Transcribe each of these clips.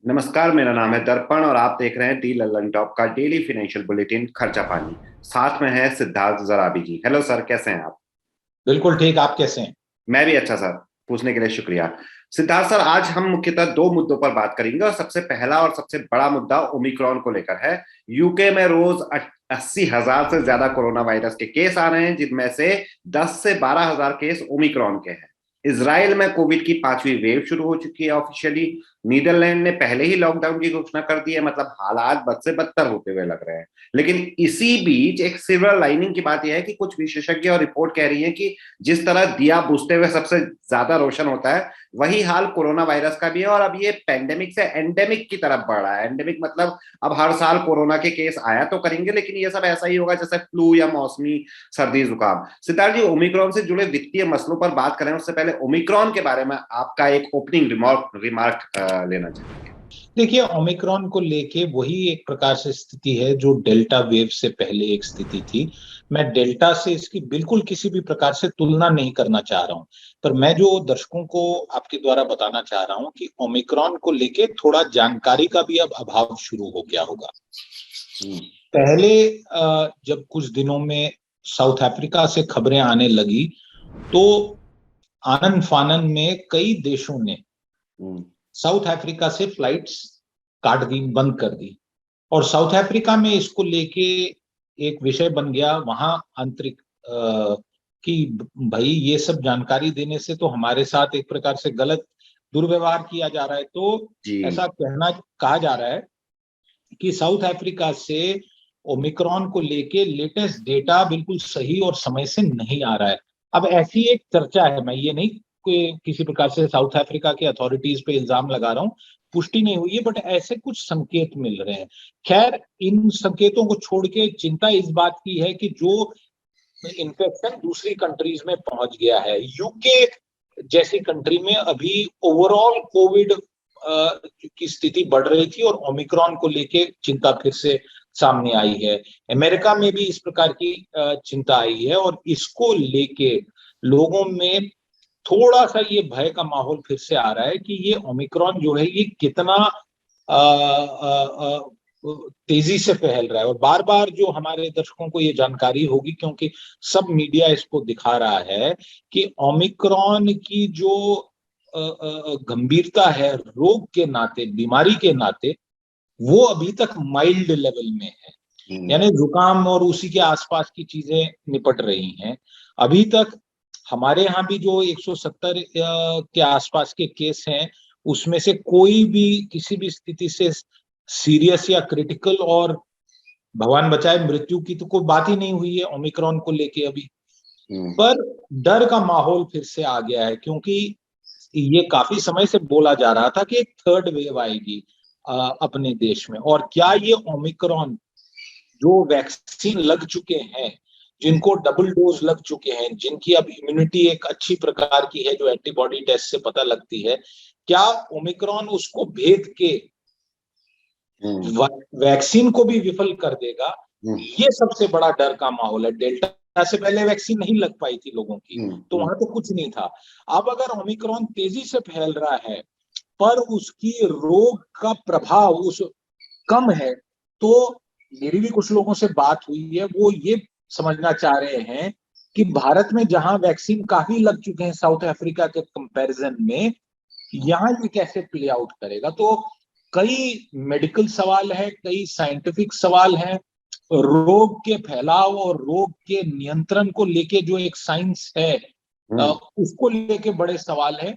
नमस्कार, मेरा नाम है दर्पण और आप देख रहे हैं डी लल्लन टॉप का डेली फाइनेंशियल बुलेटिन खर्चा पानी। साथ में है सिद्धार्थ जराबी जी। हेलो सर, कैसे हैं आप? बिल्कुल ठीक। आप कैसे हैं? मैं भी अच्छा सर। पूछने के लिए शुक्रिया। सिद्धार्थ सर, आज हम मुख्यतः दो मुद्दों पर बात करेंगे और सबसे पहला और सबसे बड़ा मुद्दा ओमिक्रॉन को लेकर है। यूके में रोज 80,000 से ज्यादा कोरोना वायरस के केस आ रहे हैं, जिनमें से 10 से 12,000 केस ओमिक्रॉन के हैं। इसराइल में कोविड की 5वीं वेव शुरू हो चुकी है ऑफिशियली। नीदरलैंड ने पहले ही लॉकडाउन की घोषणा कर दी है, मतलब हालात बद से बदतर होते हुए लग रहे हैं। लेकिन इसी बीच एक सिल्वर लाइनिंग की बात यह है कि कुछ विशेषज्ञ और रिपोर्ट कह रही है कि जिस तरह दिया बुझते हुए सबसे ज्यादा रोशन होता है, वही हाल कोरोना वायरस का भी है। और अब ये पेंडेमिक से एंडेमिक की तरफ बढ़ रहा है। एंडेमिक मतलब अब हर साल कोरोना के केस आया तो करेंगे, लेकिन ये सब ऐसा ही होगा जैसे फ्लू या मौसमी सर्दी जुकाम। सितार जी, ओमिक्रॉन से जुड़े वित्तीय मसलों पर बात करें उससे पहले ओमिक्रॉन के बारे में आपका एक ओपनिंग रिमार्क लेना चाहेंगे। देखिए, ओमिक्रॉन को लेके वही एक प्रकार से स्थिति है जो डेल्टा वेव से पहले एक स्थिति थी। मैं डेल्टा से इसकी बिल्कुल किसी भी प्रकार से तुलना नहीं करना चाह रहा हूं, पर मैं जो दर्शकों को आपके द्वारा बताना चाह रहा हूं कि ओमिक्रॉन को लेके थोड़ा जानकारी का भी अब अभाव शुरू हो गया होगा। पहले जब कुछ दिनों में साउथ अफ्रीका से खबरें आने लगी, तो आनन फानन में कई देशों ने साउथ अफ्रीका से फ्लाइट्स काट दी, बंद कर दी। और साउथ अफ्रीका में इसको लेके एक विषय बन गया वहां आंतरिक कि भाई ये सब जानकारी देने से तो हमारे साथ एक प्रकार से गलत दुर्व्यवहार किया जा रहा है। तो जी। ऐसा कहना कहा जा रहा है कि साउथ अफ्रीका से ओमिक्रॉन को लेके लेटेस्ट डेटा बिल्कुल सही और समय से नहीं आ रहा है। अब ऐसी एक चर्चा है, मैं ये नहीं किसी प्रकार से साउथ अफ्रीका के अथॉरिटीज पे इल्जाम लगा रहा हूँ, पुष्टि नहीं हुई है, बट ऐसे कुछ संकेत मिल रहे हैं। खैर, इन संकेतों को छोड़ के चिंता इस बात की है कि जो इन्फेक्शन दूसरी कंट्रीज में पहुंच गया है, यूके जैसी कंट्री में अभी ओवरऑल कोविड की स्थिति बढ़ रही थी और ओमिक्रॉन को लेके चिंता फिर से सामने आई है। अमेरिका में भी इस प्रकार की चिंता आई है और इसको लेके लोगों में थोड़ा सा ये भय का माहौल फिर से आ रहा है कि ये ओमिक्रॉन जो है ये कितना तेजी से फैल रहा है। और बार बार जो हमारे दर्शकों को ये जानकारी होगी, क्योंकि सब मीडिया इसको दिखा रहा है कि ओमिक्रॉन की जो गंभीरता है रोग के नाते, बीमारी के नाते, वो अभी तक माइल्ड लेवल में है। यानी जुकाम और उसी के आसपास की चीजें निपट रही हैं। अभी तक हमारे यहाँ भी जो 170 के आसपास के केस हैं, उसमें से कोई भी किसी भी स्थिति से सीरियस या क्रिटिकल और भगवान बचाए मृत्यु की तो कोई बात ही नहीं हुई है ओमिक्रॉन को लेके अभी। पर डर का माहौल फिर से आ गया है, क्योंकि ये काफी समय से बोला जा रहा था कि एक थर्ड वेव आएगी अपने देश में। और क्या ये ओमिक्रॉन जो वैक्सीन लग चुके हैं, जिनको डबल डोज लग चुके हैं, जिनकी अब इम्यूनिटी एक अच्छी प्रकार की है जो एंटीबॉडी टेस्ट से पता लगती है, क्या ओमिक्रॉन उसको भेद के वैक्सीन को भी विफल कर देगा? ये सबसे बड़ा डर का माहौल है। डेल्टा से पहले वैक्सीन नहीं लग पाई थी लोगों की, तो वहां तो कुछ नहीं था। अब अगर ओमिक्रॉन तेजी से फैल रहा है पर उसकी रोग का प्रभाव उस कम है, तो मेरी भी कुछ लोगों से बात हुई है, वो ये समझना चाह रहे हैं कि भारत में जहां वैक्सीन काफी लग चुके हैं साउथ अफ्रीका के कंपैरिजन में, यहाँ ये कैसे प्ले आउट करेगा। तो कई मेडिकल सवाल है, कई साइंटिफिक सवाल है, रोग के फैलाव और रोग के नियंत्रण को लेके जो एक साइंस है उसको लेके बड़े सवाल है।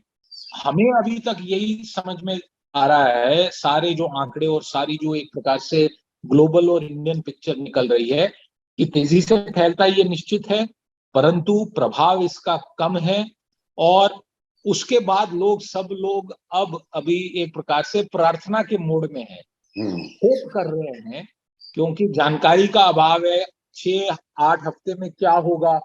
हमें अभी तक यही समझ में आ रहा है, सारे जो आंकड़े और सारी जो एक प्रकार से ग्लोबल और इंडियन पिक्चर निकल रही है, कि तेजी से फैलता है ये निश्चित है, परंतु प्रभाव इसका कम है। और उसके बाद सब लोग अब अभी एक प्रकार से प्रार्थना के मोड में है, होप कर रहे हैं, क्योंकि जानकारी का अभाव है। 6-8 हफ्ते में क्या होगा,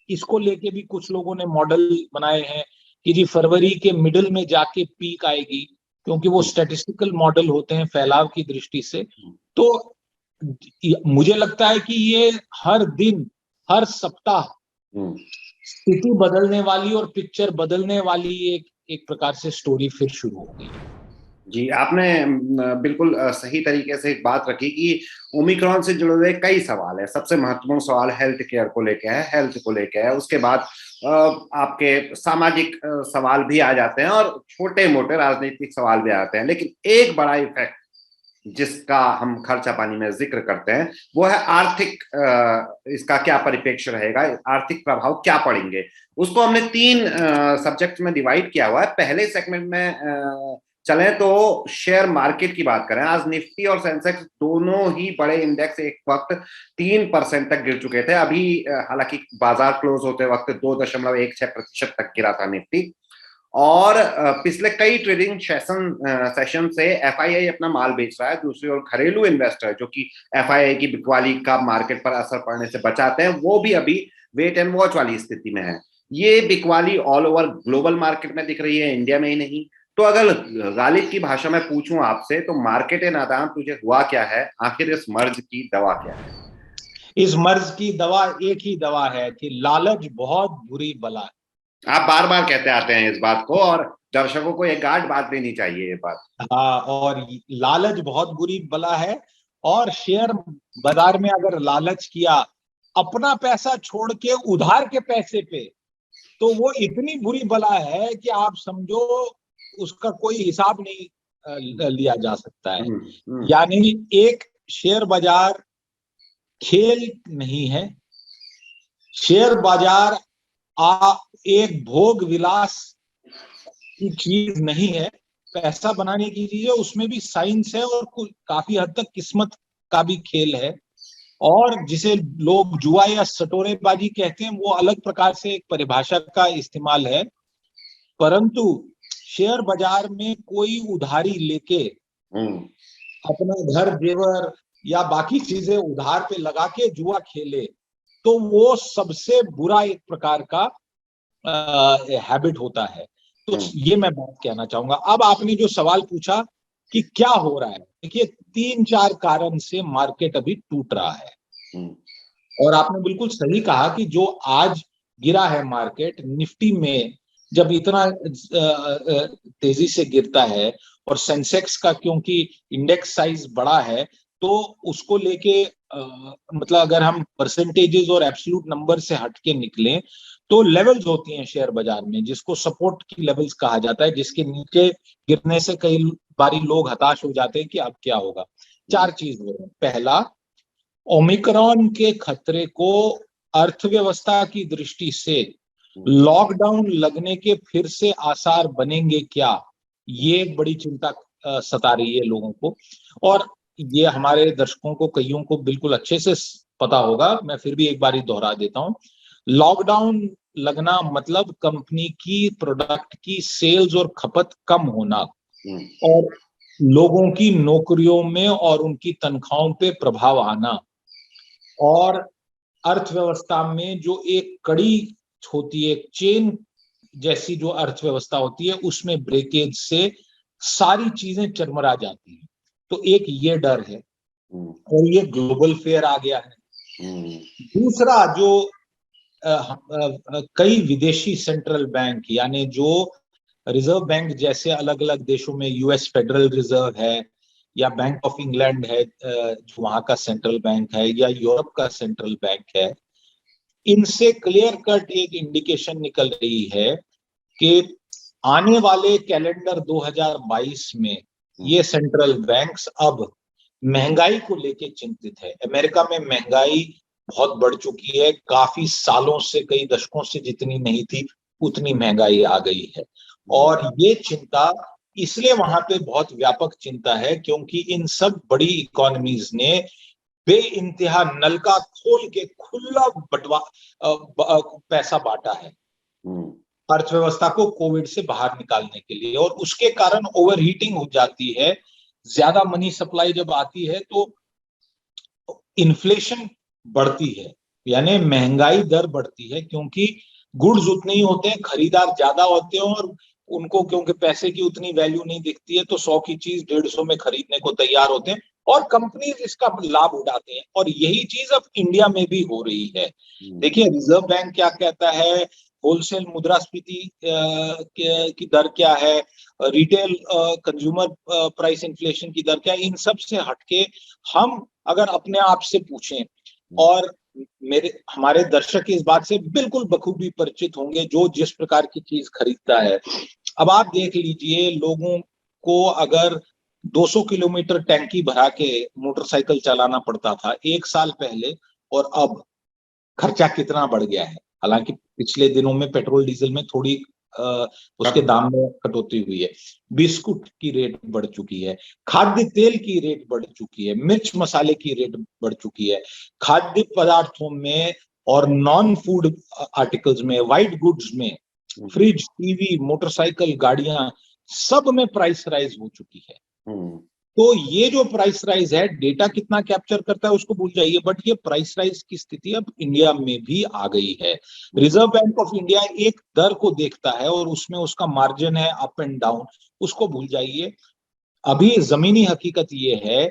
इसको लेके भी कुछ लोगों ने मॉडल बनाए हैं कि जी फरवरी के मिडिल में जाके पीक आएगी, क्योंकि वो स्टैटिस्टिकल मॉडल होते हैं फैलाव की दृष्टि से। तो मुझे लगता है कि ये हर दिन, हर सप्ताह स्थिति बदलने वाली और पिक्चर बदलने वाली एक एक प्रकार से स्टोरी फिर शुरू हो गई। जी, आपने बिल्कुल सही तरीके से एक बात रखी कि ओमिक्रॉन से जुड़े हुए कई सवाल है। सबसे महत्वपूर्ण सवाल हेल्थ केयर को लेके है, हेल्थ को लेके है। उसके बाद आपके सामाजिक सवाल भी आ जाते हैं और छोटे मोटे राजनीतिक सवाल भी आते हैं। लेकिन एक बड़ा इफेक्ट जिसका हम खर्चा पानी में जिक्र करते हैं वो है आर्थिक, इसका क्या परिप्रेक्ष्य रहेगा, आर्थिक प्रभाव क्या पड़ेंगे। उसको हमने 3 सब्जेक्ट में डिवाइड किया हुआ है। पहले सेगमेंट में चले तो शेयर मार्केट की बात करें। आज निफ्टी और सेंसेक्स दोनों ही बड़े इंडेक्स एक वक्त 3% तक गिर चुके थे। अभी हालांकि बाजार क्लोज होते वक्त 2.16% तक गिरा था निफ्टी। और पिछले कई ट्रेडिंग सेशन से एफआईआई अपना माल बेच रहा है। दूसरी ओर घरेलू इन्वेस्टर जो कि एफआईआई की बिकवाली का मार्केट पर असर पड़ने से बचाते हैं, वो भी अभी वेट एंड वॉच वाली स्थिति में है। ये बिकवाली ऑल ओवर ग्लोबल मार्केट में दिख रही है, इंडिया में ही नहीं। तो अगर गालिब की भाषा में पूछूं आपसे, तो मार्केट नादान तुझे हुआ क्या है, आखिर इस मर्ज की दवा क्या है? इस मर्ज की दवा एक ही दवा है कि लालच बहुत बुरी बला है। आप बार बार कहते आते हैं इस बात को, और दर्शकों को एक गांठ बात देनी चाहिए ये बात। हाँ, और लालच बहुत बुरी बला है। और शेयर बाजार में अगर लालच किया अपना पैसा छोड़ के उधार के पैसे पे, तो वो इतनी बुरी बला है कि आप समझो उसका कोई हिसाब नहीं लिया जा सकता है। यानी एक शेयर बाजार खेल नहीं है। शेयर बाजार एक भोग विलास की चीज नहीं है, पैसा बनाने की चीज है। उसमें भी साइंस है और काफी हद तक किस्मत का भी खेल है। और जिसे लोग जुआ या सटोरेबाजी कहते हैं, वो अलग प्रकार से एक परिभाषा का इस्तेमाल है। परंतु शेयर बाजार में कोई उधारी लेके अपना घर जेवर या बाकी चीजें उधार पे लगा के जुआ खेले, तो वो सबसे बुरा एक प्रकार का हैबिट होता है। तो ये मैं बात कहना चाहूंगा। अब आपने जो सवाल पूछा कि क्या हो रहा है, देखिए 3-4 कारण से मार्केट अभी टूट रहा है। और आपने बिल्कुल सही कहा कि जो आज गिरा है मार्केट, निफ्टी में जब इतना तेजी से गिरता है, और सेंसेक्स का क्योंकि इंडेक्स साइज बड़ा है, तो उसको लेके मतलब अगर हम परसेंटेजेस और एब्सोल्यूट नंबर से हटके निकलें, तो लेवल्स होती हैं शेयर बाजार में जिसको सपोर्ट की लेवल्स कहा जाता है, जिसके नीचे गिरने से कई बारी लोग हताश हो जाते हैं कि अब क्या होगा। 4 चीज हो रही है। पहला, ओमिक्रॉन के खतरे को अर्थव्यवस्था की दृष्टि से लॉकडाउन लगने के फिर से आसार बनेंगे क्या, ये एक बड़ी चिंता सता रही है लोगों को। और ये हमारे दर्शकों को कईयों को बिल्कुल अच्छे से पता होगा, मैं फिर भी एक बार दोहरा देता हूं। लॉकडाउन लगना मतलब कंपनी की प्रोडक्ट की सेल्स और खपत कम होना, और लोगों की नौकरियों में और उनकी तनख्वाहों पे प्रभाव आना, और अर्थव्यवस्था में जो एक कड़ी होती है, चेन जैसी जो अर्थव्यवस्था होती है, उसमें ब्रेकेज से सारी चीजें चरमरा जाती हैं। तो एक ये डर है, और ये ग्लोबल फेयर आ गया है। दूसरा, जो कई विदेशी सेंट्रल बैंक, यानी जो रिजर्व बैंक जैसे अलग अलग देशों में यूएस फेडरल रिजर्व है, या बैंक ऑफ इंग्लैंड है जो वहां का सेंट्रल बैंक है, या यूरोप का सेंट्रल बैंक है, इनसे क्लियर कट एक इंडिकेशन निकल रही है कि आने वाले कैलेंडर 2022 में ये सेंट्रल बैंक्स अब महंगाई को लेके चिंतित है। अमेरिका में महंगाई बहुत बढ़ चुकी है, काफी सालों से, कई दशकों से जितनी नहीं थी उतनी महंगाई आ गई है। और ये चिंता इसलिए वहां पे बहुत व्यापक चिंता है क्योंकि इन सब बड़ी इकोनॉमीज ने बे इंतहा नलका खोल के खुला पैसा बांटा है अर्थव्यवस्था को कोविड से बाहर निकालने के लिए, और उसके कारण ओवरहीटिंग हो जाती है। ज्यादा मनी सप्लाई जब आती है तो इन्फ्लेशन बढ़ती है, यानी महंगाई दर बढ़ती है, क्योंकि गुड्स उतने ही होते हैं, खरीदार ज्यादा होते हैं, और उनको क्योंकि पैसे की उतनी वैल्यू नहीं दिखती है, तो 100 की चीज 150 में खरीदने को तैयार होते हैं, और कंपनीज इसका लाभ उठाते हैं। और यही चीज अब इंडिया में भी हो रही है। देखिए रिजर्व बैंक क्या कहता है, होलसेल मुद्रास्फीति की दर क्या है, रिटेल कंज्यूमर प्राइस इन्फ्लेशन की दर क्या है, इन सब से हटके हम अगर अपने आप से पूछें, और हमारे दर्शक इस बात से बिल्कुल बखूबी परिचित होंगे जो जिस प्रकार की चीज खरीदता है। अब आप देख लीजिए, लोगों को अगर 200 किलोमीटर टैंकी भरा के मोटरसाइकिल चलाना पड़ता था 1 साल पहले, और अब खर्चा कितना बढ़ गया है। हालांकि पिछले दिनों में पेट्रोल डीजल में थोड़ी उसके दाम में कटौती हुई है। बिस्कुट की रेट बढ़ चुकी है, खाद्य तेल की रेट बढ़ चुकी है, मिर्च मसाले की रेट बढ़ चुकी है, खाद्य पदार्थों में और नॉन फूड आर्टिकल्स में, व्हाइट गुड्स में, फ्रिज, टीवी, मोटरसाइकिल, गाड़ियां, सब में प्राइस राइज हो चुकी है। तो ये जो प्राइस राइज है, डेटा कितना कैप्चर करता है उसको भूल जाइए, बट ये प्राइस राइज की स्थिति अब इंडिया में भी आ गई है। रिजर्व बैंक ऑफ इंडिया एक दर को देखता है और उसमें उसका मार्जिन है अप एंड डाउन, उसको भूल जाइए। अभी जमीनी हकीकत ये है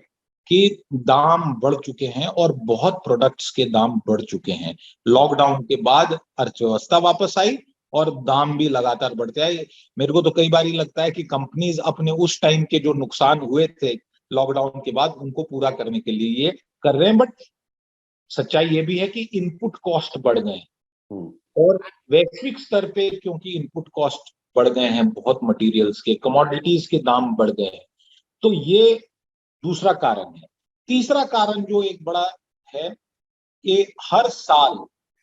कि दाम बढ़ चुके हैं और बहुत प्रोडक्ट्स के दाम बढ़ चुके हैं। लॉकडाउन के बाद अर्थव्यवस्था वापस आई और दाम भी लगातार बढ़ते आए। मेरे को तो कई बार लगता है कि कंपनीज अपने उस टाइम के जो नुकसान हुए थे लॉकडाउन के बाद, उनको पूरा करने के लिए ये कर रहे हैं। बट सच्चाई ये भी है कि इनपुट कॉस्ट बढ़ गए, और वैश्विक स्तर पे क्योंकि इनपुट कॉस्ट बढ़ गए हैं, बहुत मटेरियल्स के, कमोडिटीज के दाम बढ़ गए हैं, तो ये दूसरा कारण है। तीसरा कारण जो एक बड़ा है कि हर साल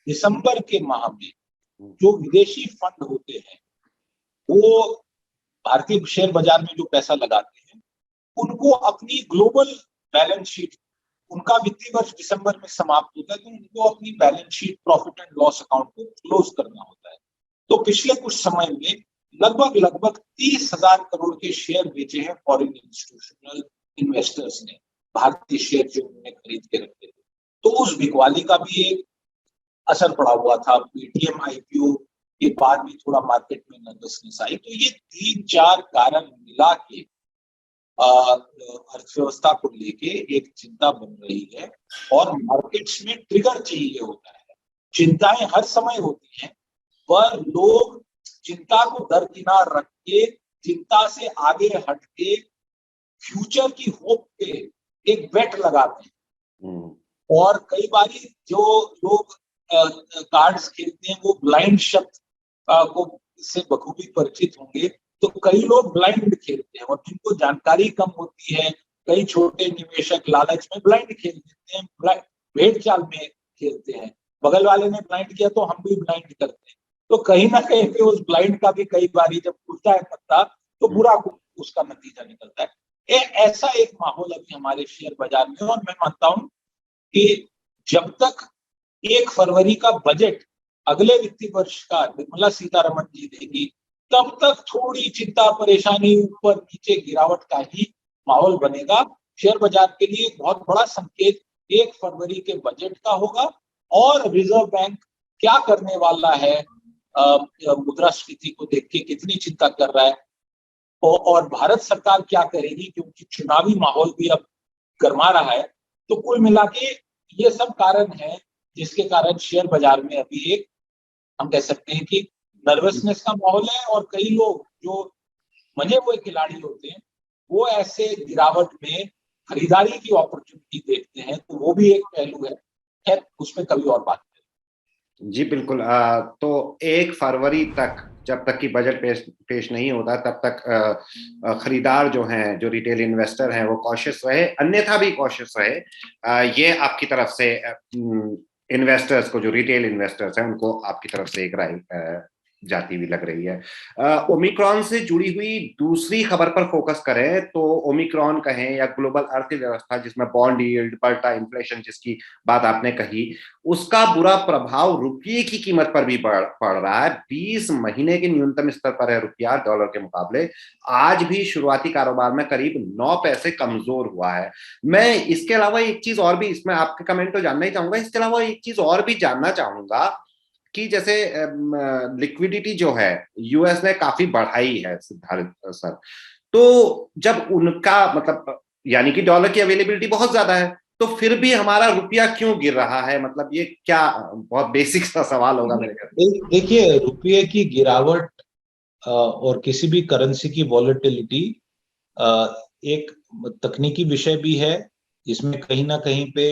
दिसंबर के माह में जो विदेशी फंड होते हैं वो भारतीय शेयर बाजार में जो पैसा लगाते हैं, उनको अपनी ग्लोबल बैलेंस शीट, उनका वित्तीय वर्ष दिसंबर में समाप्त होता है, तो उनको अपनी balance sheet, profit and loss account को क्लोज करना होता है। तो पिछले कुछ समय में लगभग 30,000 करोड़ के शेयर बेचे हैं फॉरेन इंस्टीट्यूशनल इन्वेस्टर्स ने, भारतीय शेयर जो उन्होंने खरीद के रखे थे। तो उस बिकवाली का भी एक असर पड़ा हुआ था। पेटीएम आईपीओ के बाद भी थोड़ा मार्केट में नर्वसनेस आई। तो ये 3-4 कारण मिला के अर्थव्यवस्था को लेके एक चिंता बन रही है, और मार्केट्स में ट्रिगर चाहिए होता है। चिंताएं हर समय होती हैं, पर लोग चिंता को दरकिनार रख के, चिंता से आगे हट के फ्यूचर की होप पे एक बेट लगाते हैं। और कई बार जो लोग कार्ड्स खेलते हैं वो ब्लाइंड शब्द को से बखूबी परिचित होंगे। तो कई लोग ब्लाइंड खेलते हैं, और जिनको जानकारी कम होती है, कई छोटे निवेशक लालच में ब्लाइंड खेल देते हैं, भेड़ चाल में खेलते हैं। बगल वाले ने ब्लाइंड किया तो हम भी ब्लाइंड करते हैं। तो कहीं ना कहीं पे उस ब्लाइंड का भी कई बार जब खुलता है पत्ता तो बुरा उसका नतीजा निकलता है। ऐसा एक माहौल अभी हमारे शेयर बाजार में, और मैं मानता हूं कि जब तक 1 फरवरी का बजट अगले वित्तीय वर्ष का निर्मला सीतारमण जी देगी, तब तक थोड़ी चिंता, परेशानी, ऊपर नीचे गिरावट का ही माहौल बनेगा। शेयर बाजार के लिए एक बहुत बड़ा संकेत 1 फरवरी के बजट का होगा, और रिजर्व बैंक क्या करने वाला है, मुद्रास्फीति को देख के कितनी चिंता कर रहा है, और भारत सरकार क्या करेगी, क्योंकि चुनावी माहौल भी अब गर्मा रहा है। तो कुल मिला के ये सब कारण है जिसके कारण शेयर बाजार में अभी एक, हम कह सकते हैं कि नर्वसनेस का माहौल है, और कई लोग जो मजे हुए खिलाड़ी होते हैं वो ऐसे गिरावट में खरीदारी की अपॉर्चुनिटी देखते हैं। तो वो भी एक पहलू है। खैर, उसमें कभी और बात करें। जी बिल्कुल। तो 1 फरवरी तक, जब तक कि बजट पेश नहीं होता, तब तक खरीदार जो हैं, जो रिटेल इन्वेस्टर हैं, वो कॉशियस रहे, अन्यथा भी कॉशियस रहे। ये आपकी तरफ से इन्वेस्टर्स को, जो रिटेल इन्वेस्टर्स हैं, उनको आपकी तरफ से एक राय जाती हुई लग रही है। ओमिक्रॉन से जुड़ी हुई दूसरी खबर पर फोकस करें तो ओमिक्रॉन कहें या ग्लोबल अर्थव्यवस्था, जिसमें बॉन्ड यील्ड, बढ़ता इन्फ्लेशन जिसकी बात आपने कही, उसका बुरा प्रभाव रुपये की कीमत पर भी पड़ रहा है। 20 महीने के न्यूनतम स्तर पर है रुपया डॉलर के मुकाबले। आज भी शुरुआती कारोबार में करीब 9 पैसे कमजोर हुआ है। मैं इसके अलावा एक चीज और भी, इसमें आपके कमेंट तो जानना ही चाहूंगा, इसके अलावा एक चीज और भी जानना चाहूंगा कि जैसे लिक्विडिटी जो है यूएस ने काफी बढ़ाई है सिद्धार्थ सर, तो जब उनका मतलब यानी कि डॉलर की अवेलेबिलिटी बहुत ज्यादा है, तो फिर भी हमारा रुपया क्यों गिर रहा है? मतलब ये क्या, बहुत बेसिक सा सवाल होगा मेरे ख्याल। देखिए, रुपये की गिरावट और किसी भी करेंसी की वॉलेटिलिटी एक तकनीकी विषय भी है, इसमें कहीं ना कहीं पे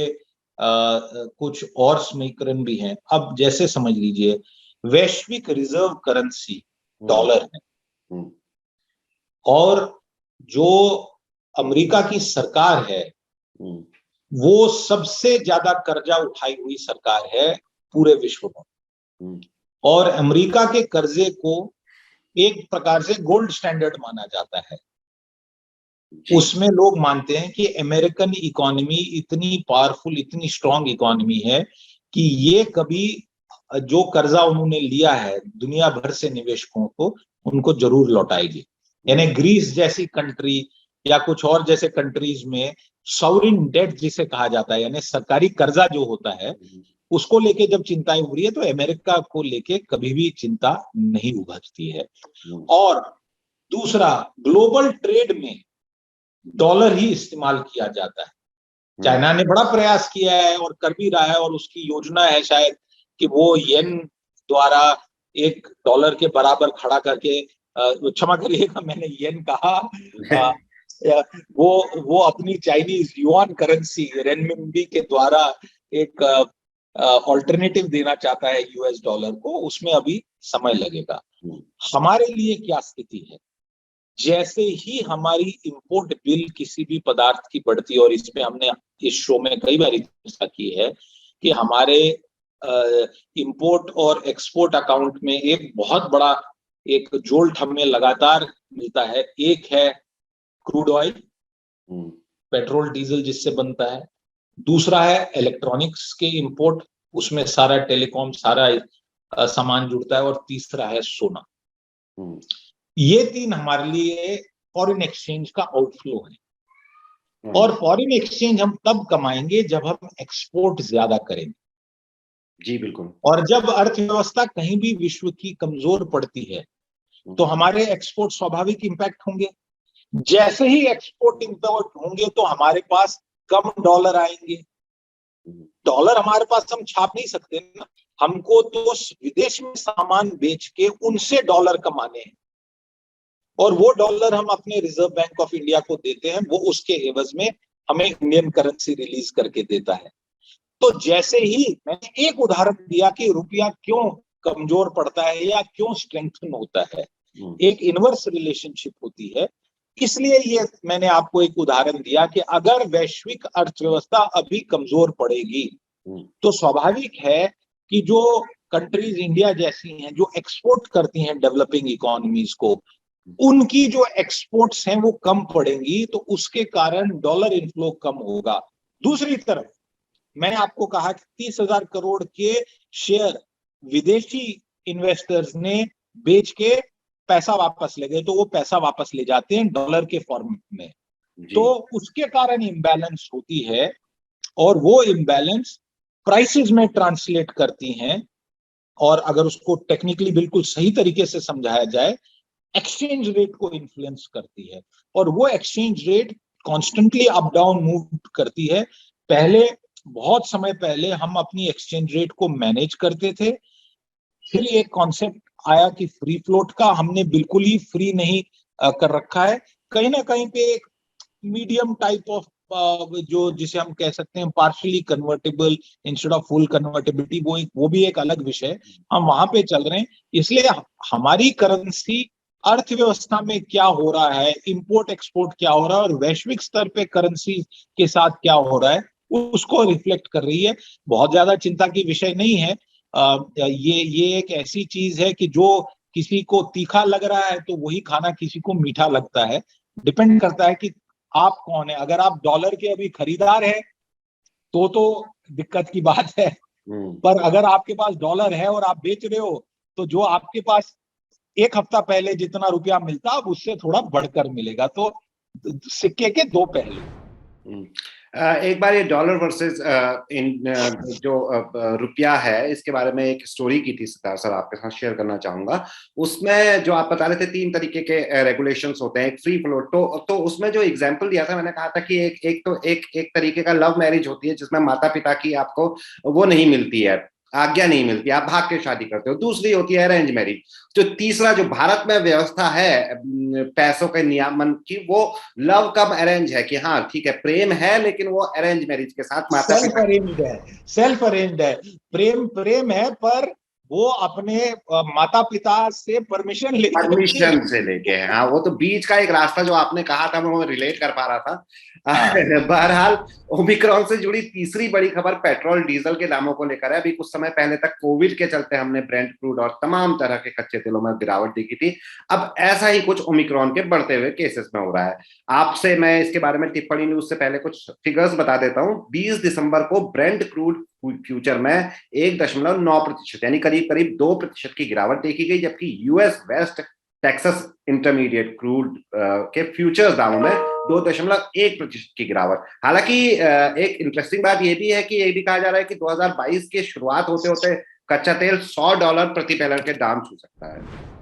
कुछ और समीकरण भी हैं। अब जैसे समझ लीजिए, वैश्विक रिजर्व करेंसी डॉलर है, और जो अमेरिका की सरकार है वो सबसे ज्यादा कर्जा उठाई हुई सरकार है पूरे विश्व में, और अमेरिका के कर्जे को एक प्रकार से गोल्ड स्टैंडर्ड माना जाता है। उसमें लोग मानते हैं कि अमेरिकन इकोनॉमी इतनी पावरफुल, इतनी स्ट्रांग इकोनॉमी है कि ये कभी जो कर्जा उन्होंने लिया है दुनिया भर से निवेशकों को, उनको जरूर लौटाएगी। यानी ग्रीस जैसी कंट्री या कुछ और जैसे कंट्रीज में सॉवरिन डेट जिसे कहा जाता है, यानी सरकारी कर्जा जो होता है, उसको लेके जब चिंताएं हो रही है तो अमेरिका को लेके कभी भी चिंता नहीं उभरती है। और दूसरा, ग्लोबल ट्रेड में डॉलर ही इस्तेमाल किया जाता है। चाइना ने बड़ा प्रयास किया है और कर भी रहा है, और उसकी योजना है शायद कि वो येन द्वारा $1 के बराबर खड़ा करके, क्षमा करिएगा मैंने येन कहा, वो अपनी चाइनीज युआन करेंसी रेनमिनबी के द्वारा एक ऑल्टरनेटिव देना चाहता है यूएस डॉलर को। उसमें अभी समय लगेगा। हमारे लिए क्या स्थिति है? जैसे ही हमारी इंपोर्ट बिल किसी भी पदार्थ की बढ़ती है, और इसमें हमने इस शो में कई बार चर्चा की है कि हमारे इंपोर्ट और एक्सपोर्ट अकाउंट में एक बहुत बड़ा एक जोल्ट हमें लगातार मिलता है। एक है क्रूड ऑयल, पेट्रोल डीजल जिससे बनता है। दूसरा है इलेक्ट्रॉनिक्स के इंपोर्ट, उसमें सारा टेलीकॉम सारा सामान जुड़ता है। और तीसरा है सोना। ये तीन हमारे लिए फॉरेन एक्सचेंज का आउटफ्लो है। और फॉरेन एक्सचेंज हम तब कमाएंगे जब हम एक्सपोर्ट ज्यादा करेंगे। जी बिल्कुल। और जब अर्थव्यवस्था कहीं भी विश्व की कमजोर पड़ती है तो हमारे एक्सपोर्ट स्वाभाविक इंपैक्ट होंगे। जैसे ही एक्सपोर्ट इंपैक्ट होंगे तो हमारे पास कम डॉलर आएंगे। डॉलर हमारे पास हम छाप नहीं सकते ना, हमको तो विदेश में सामान बेच के उनसे डॉलर कमाने हैं, और वो डॉलर हम अपने रिजर्व बैंक ऑफ इंडिया को देते हैं, वो उसके एवज में हमें इंडियन करेंसी रिलीज करके देता है। तो जैसे ही मैंने एक उदाहरण दिया कि रुपया क्यों कमजोर पड़ता है या क्यों स्ट्रेंथन होता है, एक इनवर्स रिलेशनशिप होती है। इसलिए ये मैंने आपको एक उदाहरण दिया कि अगर वैश्विक अर्थव्यवस्था अभी कमजोर पड़ेगी तो स्वाभाविक है कि जो कंट्रीज इंडिया जैसी हैं जो एक्सपोर्ट करती हैं डेवलपिंग इकोनॉमीज को, उनकी जो एक्सपोर्ट्स हैं वो कम पड़ेंगी, तो उसके कारण डॉलर इनफ्लो कम होगा। दूसरी तरफ मैंने आपको कहा कि 30,000 करोड़ के शेयर विदेशी इन्वेस्टर्स ने बेच के पैसा वापस ले गए, तो वो पैसा वापस ले जाते हैं डॉलर के फॉर्म में, तो उसके कारण इम्बैलेंस होती है, और वो इम्बैलेंस प्राइसेस में ट्रांसलेट करती हैं। और अगर उसको टेक्निकली बिल्कुल सही तरीके से समझाया जाए, एक्सचेंज रेट को इन्फ्लुएंस करती है, और वो exchange rate constantly up down move करती है। पहले, बहुत समय पहले हम अपनी एक्सचेंज रेट को मैनेज करते थे, फिर एक कॉन्सेप्ट आया कि फ्री फ्लोट का, हमने बिल्कुल ही फ्री नहीं कर रखा है। कहीं ना कहीं पे एक मीडियम टाइप ऑफ जो जिसे हम कह सकते हैं partially convertible instead of full convertibility, वो भी एक अलग विषय, हम वहां पे चल रहे हैं। इसलिए हमारी करेंसी अर्थव्यवस्था में क्या हो रहा है, इंपोर्ट एक्सपोर्ट क्या हो रहा है, और वैश्विक स्तर पे करेंसी के साथ क्या हो रहा है, उसको रिफ्लेक्ट कर रही है। बहुत ज्यादा चिंता की विषय नहीं है। ये एक ऐसी चीज है कि जो किसी को तीखा लग रहा है तो वही खाना किसी को मीठा लगता है। डिपेंड करता है कि आप कौन है। अगर आप डॉलर के अभी खरीदार हैं तो दिक्कत की बात है, पर अगर आपके पास डॉलर है और आप बेच रहे हो, तो जो आपके पास एक हफ्ता पहले जितना रुपया मिलता अब उससे थोड़ा बढ़कर मिलेगा। तो सिक्के के दो पहलू। एक बार ये डॉलर वर्सेस जो रुपया है, इसके बारे में एक स्टोरी की थी सितार सर, आपके साथ शेयर करना चाहूंगा। उसमें जो आप बता रहे थे 3 तरीके के रेगुलेशंस होते हैं, एक फ्री फ्लोट, तो उसमें जो एग्जांपल दिया था, मैंने कहा था कि एक तरीके का लव मैरिज होती है जिसमें माता पिता की आपको वो नहीं मिलती है, आज्ञा नहीं मिलती, आप भाग के शादी करते हो। दूसरी होती है अरेंज मैरिज। जो तीसरा जो भारत में व्यवस्था है पैसों के नियमन की, वो लव कम अरेंज है कि हाँ ठीक है प्रेम है, लेकिन वो अरेंज मैरिज के साथ माता सेल्फ पिता। अरेंज्ड है, सेल्फ अरेंज्ड है। प्रेम प्रेम है, पर वो अपने माता पिता से परमिशन लेकर के। परमिशन से लेके है, हाँ वो तो बीच का एक रास्ता जो आपने कहा था मैं वो रिलेट कर पा रहा था। हाँ। बहरहाल ओमिक्रॉन से जुड़ी तीसरी बड़ी खबर पेट्रोल डीजल के दामों को लेकर है। अभी कुछ समय पहले तक कोविड के चलते हमने ब्रेंट क्रूड और तमाम तरह के कच्चे तेलों में गिरावट देखी थी। अब ऐसा ही कुछ ओमिक्रॉन के बढ़ते हुए केसेस में हो रहा है। आपसे मैं इसके बारे में टिप्पणी न्यूज से पहले कुछ फिगर्स बता देता हूं। 20 दिसंबर को ब्रेंट क्रूड फ्यूचर में 1.9% यानी करीब करीब 2% की गिरावट देखी गई, जबकि US West Texas intermediate crude के फ्यूचर्स दामों में 2.1% की गिरावट। हालांकि एक इंटरेस्टिंग बात यह भी है कि ये भी कहा जा रहा है कि 2022 की शुरुआत होते होते कच्चा तेल $100 प्रति बैरल के दाम छू सकता है।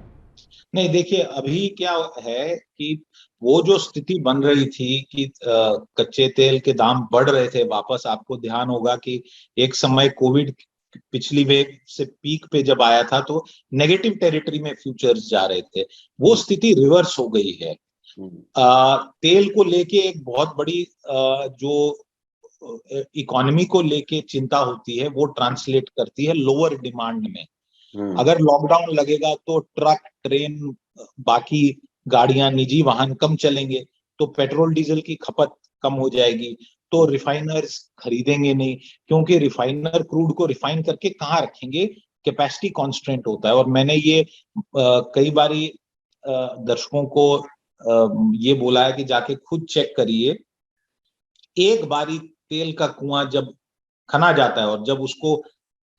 नहीं देखिए, अभी क्या है कि वो जो स्थिति बन रही थी कि कच्चे तेल के दाम बढ़ रहे थे वापस, आपको ध्यान होगा कि एक समय कोविड पिछली वेव से पीक पे जब आया था तो नेगेटिव टेरिटरी में फ्यूचर्स जा रहे थे, वो स्थिति रिवर्स हो गई है। तेल को लेके एक बहुत बड़ी जो इकोनॉमी को लेके चिंता होती है वो ट्रांसलेट करती है लोअर डिमांड में। अगर लॉकडाउन लगेगा तो ट्रक, ट्रेन, बाकी गाड़ियां, निजी वाहन कम चलेंगे, तो पेट्रोल डीजल की खपत कम हो जाएगी, तो रिफाइनर्स खरीदेंगे नहीं, क्योंकि रिफाइनर क्रूड को रिफाइन करके कहाँ रखेंगे, कैपेसिटी कॉन्स्ट्रेंट होता है। और मैंने ये कई बारी दर्शकों को ये बोला है कि जाके खुद चेक करिए। एक बारी तेल का कुआं जब खना जाता है और जब उसको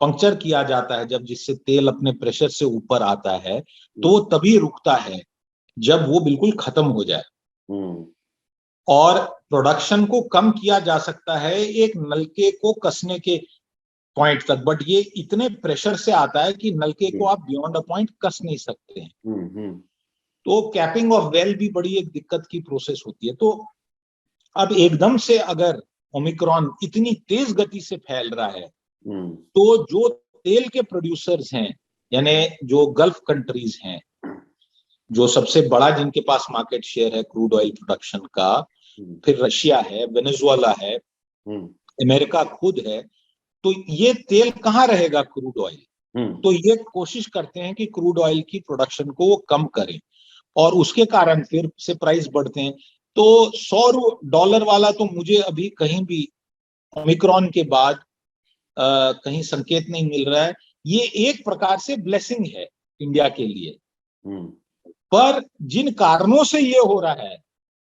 पंक्चर किया जाता है, जब जिससे तेल अपने प्रेशर से ऊपर आता है, तो वो तभी रुकता है जब वो बिल्कुल खत्म हो जाए। और प्रोडक्शन को कम किया जा सकता है एक नलके को कसने के पॉइंट तक, बट ये इतने प्रेशर से आता है कि नलके को आप बियॉन्ड अ पॉइंट कस नहीं सकते हैं। तो कैपिंग ऑफ वेल भी बड़ी एक दिक्कत की प्रोसेस होती है। तो अब एकदम से अगर ओमिक्रॉन इतनी तेज गति से फैल रहा है, तो जो तेल के प्रोड्यूसर्स हैं, यानी जो गल्फ कंट्रीज हैं, जो सबसे बड़ा जिनके पास मार्केट शेयर है क्रूड ऑयल प्रोडक्शन का, फिर रशिया है, वेनेजुएला है, अमेरिका खुद है, तो ये तेल कहाँ रहेगा क्रूड ऑयल? तो ये कोशिश करते हैं कि क्रूड ऑयल की प्रोडक्शन को वो कम करें, और उसके कारण फिर से प्राइस बढ़ते हैं। तो $100 वाला तो मुझे अभी कहीं भी ओमिक्रॉन के बाद कहीं संकेत नहीं मिल रहा है। ये एक प्रकार से ब्लेसिंग है इंडिया के लिए, पर जिन कारणों से ये हो रहा है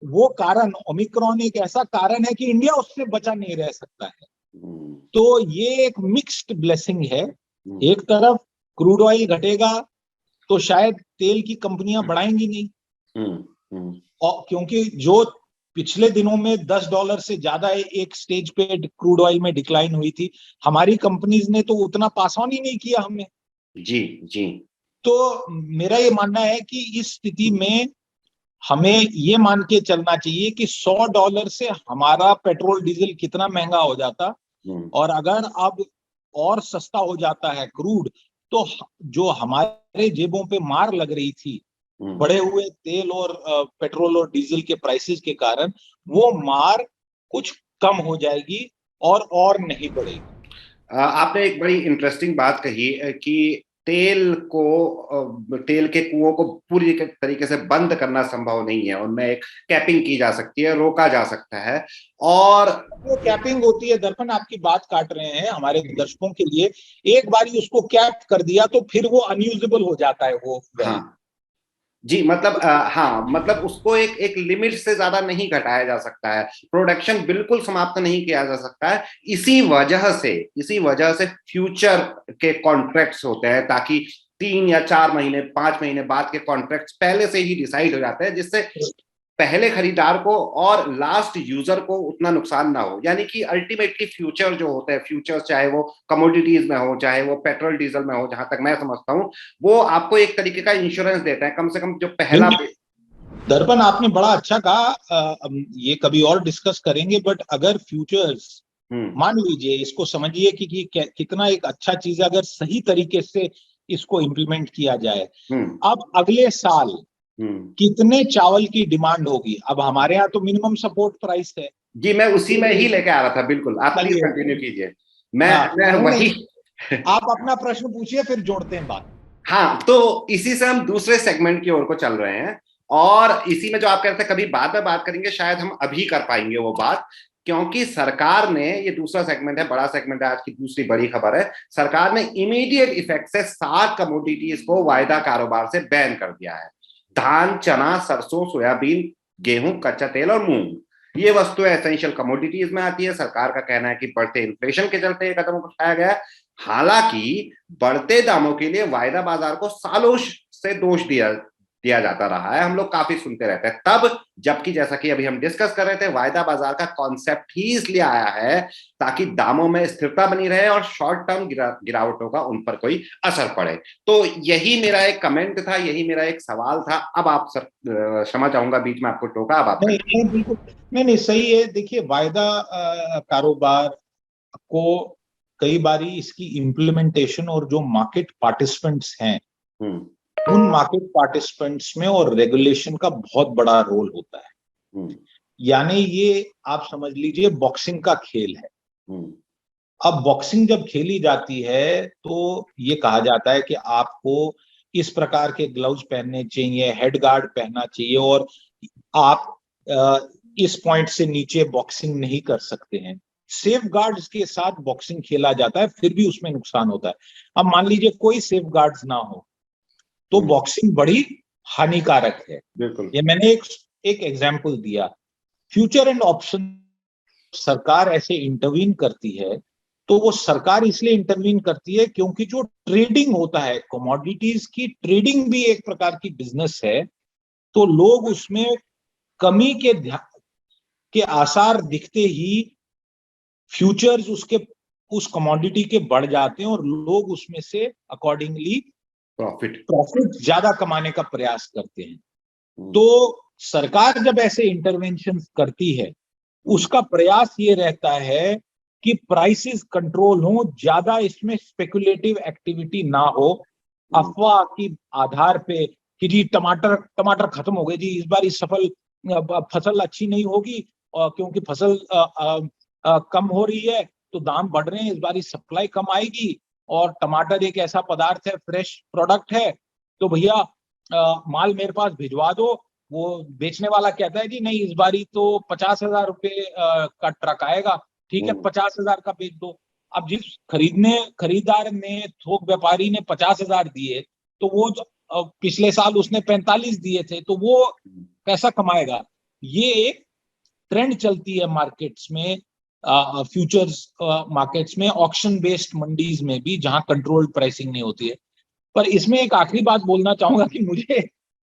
वो कारण, ओमिक्रॉन एक ऐसा कारण है कि इंडिया उससे बचा नहीं रह सकता है। तो ये एक मिक्स्ड ब्लेसिंग है। एक तरफ क्रूड ऑयल घटेगा तो शायद तेल की कंपनियां बढ़ाएंगी नहीं, और क्योंकि जो पिछले दिनों में $10 से ज्यादा एक स्टेज पे क्रूड ऑयल में डिक्लाइन हुई थी, हमारी कंपनीज ने तो उतना पास ऑन ही नहीं किया हमें। जी जी। तो मेरा ये मानना है कि इस स्थिति में हमें ये मान के चलना चाहिए कि $100 से हमारा पेट्रोल डीजल कितना महंगा हो जाता, और अगर अब और सस्ता हो जाता है क्रूड, तो जो हमारे जेबों पे मार लग रही थी बढ़े हुए तेल और पेट्रोल और डीजल के प्राइसेस के कारण, वो मार कुछ कम हो जाएगी और नहीं बढ़ेगी। आपने एक बड़ी इंटरेस्टिंग बात कही कि तेल के कुओं को पूरी तरीके से बंद करना संभव नहीं है, उनमें एक कैपिंग की जा सकती है, रोका जा सकता है। और वो कैपिंग होती है, दर्पण आपकी बात काट रहे हैं हमारे दर्शकों के लिए, एक बार उसको कैप कर दिया तो फिर वो अनयूजेबल हो जाता है वो वेल। हाँ जी, मतलब हाँ, मतलब उसको एक लिमिट से ज्यादा नहीं घटाया जा सकता है, प्रोडक्शन बिल्कुल समाप्त नहीं किया जा सकता है। इसी वजह से फ्यूचर के कॉन्ट्रैक्ट्स होते हैं, ताकि 3 या 4 महीने 5 महीने बाद के कॉन्ट्रैक्ट्स पहले से ही डिसाइड हो जाते हैं, जिससे पहले खरीदार को और लास्ट यूजर को उतना नुकसान ना हो। यानी कि अल्टीमेटली फ्यूचर जो होते हैं, फ्यूचर चाहे वो कमोडिटीज में हो चाहे वो पेट्रोल डीजल में हो, जहां तक मैं समझता हूं वो आपको एक तरीके का इंश्योरेंस देते हैं, कम से कम जो पहला। दर्पण आपने बड़ा अच्छा कहा, ये कभी और डिस्कस करेंगे, बट अगर फ्यूचर्स मान लीजिए, इसको समझिए कि कितना एक अच्छा चीज है अगर सही तरीके से इसको इम्प्लीमेंट किया जाए। अब अगले साल कितने चावल की डिमांड होगी? अब हमारे यहाँ तो मिनिमम सपोर्ट प्राइस है जी, मैं उसी में ही लेके आ रहा था, बिल्कुल, आप प्लीज चलिए, कंटिन्यू कीजिए। मैं हाँ, मैं नहीं वही नहीं, आप अपना प्रश्न पूछिए, फिर जोड़ते हैं बात। हाँ, तो इसी से हम दूसरे सेगमेंट की ओर को चल रहे हैं, और इसी में जो आप कहते हैं कभी बाद में बात करेंगे, शायद हम अभी कर पाएंगे वो बात, क्योंकि सरकार ने, ये दूसरा सेगमेंट है, बड़ा सेगमेंट है, आज की दूसरी बड़ी खबर है, सरकार ने इमीडिएट इफेक्ट से 7 कमोडिटीज को वायदा कारोबार से बैन कर दिया है। धान, चना, सरसों, सोयाबीन, गेहूं, कच्चा तेल और मूंग, ये वस्तुएं एसेंशियल कमोडिटीज में आती है। सरकार का कहना है कि बढ़ते इन्फ्लेशन के चलते ये कदम उठाया गया है। हालांकि बढ़ते दामों के लिए वायदा बाजार को सालों से दोष दिया दिया जाता रहा है, हम लोग काफी सुनते रहते हैं तब, जबकि जैसा कि अभी हम डिस्कस कर रहे थे, वायदा बाजार का कॉन्सेप्ट ही इसलिए आया है ताकि दामों में स्थिरता बनी रहे और शॉर्ट टर्म गिरावटों का उन पर कोई असर पड़े। तो यही मेरा एक कमेंट था, यही मेरा एक सवाल था। अब आप सर, क्षमा चाहूंगा बीच में आपको टोका, अब आप नहीं नहीं, बिल्कुल नहीं नहीं, सही है। देखिए, वायदा कारोबार को कई बारी इसकी इम्प्लीमेंटेशन और जो मार्केट पार्टिसिपेंट्स हैं उन मार्केट पार्टिसिपेंट्स में और रेगुलेशन का बहुत बड़ा रोल होता है। यानी ये आप समझ लीजिए बॉक्सिंग का खेल है। अब बॉक्सिंग जब खेली जाती है तो ये कहा जाता है कि आपको इस प्रकार के ग्लव्स पहनने चाहिए, हेड गार्ड पहनना चाहिए, और आप इस पॉइंट से नीचे बॉक्सिंग नहीं कर सकते हैं। सेफ गार्ड्स के साथ बॉक्सिंग खेला जाता है, फिर भी उसमें नुकसान होता है। अब मान लीजिए कोई सेफ गार्ड्स ना हो तो बॉक्सिंग बड़ी हानिकारक है। ये मैंने एक एग्जाम्पल दिया। फ्यूचर एंड ऑप्शन सरकार ऐसे इंटरवीन करती है तो वो सरकार इसलिए इंटरवीन करती है क्योंकि जो ट्रेडिंग होता है, कमोडिटीज की ट्रेडिंग भी एक प्रकार की बिजनेस है, तो लोग उसमें कमी के आसार दिखते ही फ्यूचर्स उस कमोडिटी के बढ़ जाते हैं और लोग उसमें से अकॉर्डिंगली प्रॉफिट ज्यादा कमाने का प्रयास करते हैं। तो सरकार जब ऐसे इंटरवेंशन करती है, उसका प्रयास ये रहता है कि प्राइसेस कंट्रोल हो, ज्यादा इसमें स्पेकुलेटिव एक्टिविटी ना हो, अफवाह की आधार पे कि जी टमाटर खत्म हो गए जी, इस बार इस फसल अच्छी नहीं होगी, क्योंकि फसल कम हो रही है तो दाम बढ़ रहे हैं, इस बार सप्लाई कम आएगी, और टमाटर एक ऐसा पदार्थ है, फ्रेश प्रोडक्ट है, तो भैया माल मेरे पास भिजवा दो। वो बेचने वाला कहता है जी नहीं, इस बारी तो 50,000 रुपये का ट्रक आएगा, ठीक है 50,000 का बेच दो। अब जिस खरीदार ने, थोक व्यापारी ने 50,000 दिए, तो वो पिछले साल उसने 45 दिए थे, तो वो पैसा कमाएगा। ये एक ट्रेंड चलती है मार्केट्स में, फ्यूचर्स मार्केट्स में, ऑक्शन बेस्ड मंडीज में भी, जहां कंट्रोल्ड प्राइसिंग नहीं होती है। पर इसमें एक आखिरी बात बोलना चाहूंगा कि मुझे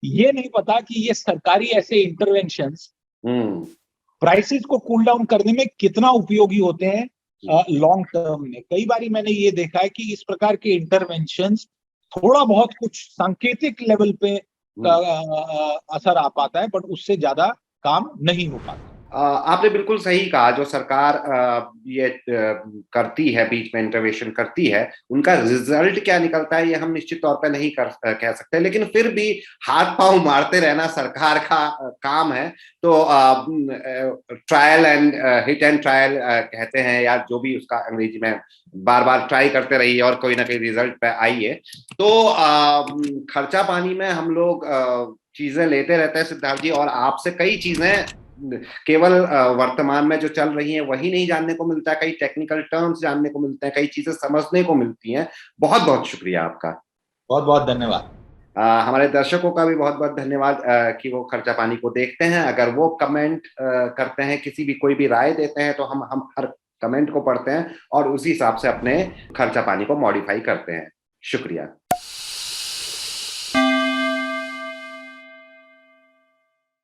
ये नहीं पता कि ये सरकारी ऐसे इंटरवेंशंस प्राइसेस को कूल डाउन करने में कितना उपयोगी होते हैं लॉन्ग टर्म में। कई बारी मैंने ये देखा है कि इस प्रकार के इंटरवेंशंस थोड़ा बहुत कुछ सांकेतिक लेवल पे असर आ पाता है, बट उससे ज्यादा काम नहीं हो पाता। आपने बिल्कुल सही कहा, जो सरकार ये करती है, बीच में इंटरवेंशन करती है, उनका रिजल्ट क्या निकलता है ये हम निश्चित तौर पे नहीं कह सकते, लेकिन फिर भी हाथ पांव मारते रहना सरकार का काम है। तो trial and hit and trial कहते हैं, या जो भी उसका अंग्रेजी में, बार बार ट्राई करते रहिए और कोई ना कोई रिजल्ट पे आइए। तो खर्चा पानी में हम लोग चीजें लेते रहते हैं सिद्धार्थ जी, और आपसे कई चीजें केवल वर्तमान में जो चल रही हैं वही नहीं जानने को मिलता है, कई टेक्निकल टर्म्स जानने को मिलते हैं, कई चीजें समझने को मिलती हैं। बहुत बहुत शुक्रिया आपका। बहुत बहुत धन्यवाद। हमारे दर्शकों का भी बहुत बहुत धन्यवाद कि वो खर्चा पानी को देखते हैं। अगर वो कमेंट करते हैं, किसी भी कोई भी राय देते हैं, तो हम हर कमेंट को पढ़ते हैं और उसी हिसाब से अपने खर्चा पानी को मॉडिफाई करते हैं। शुक्रिया।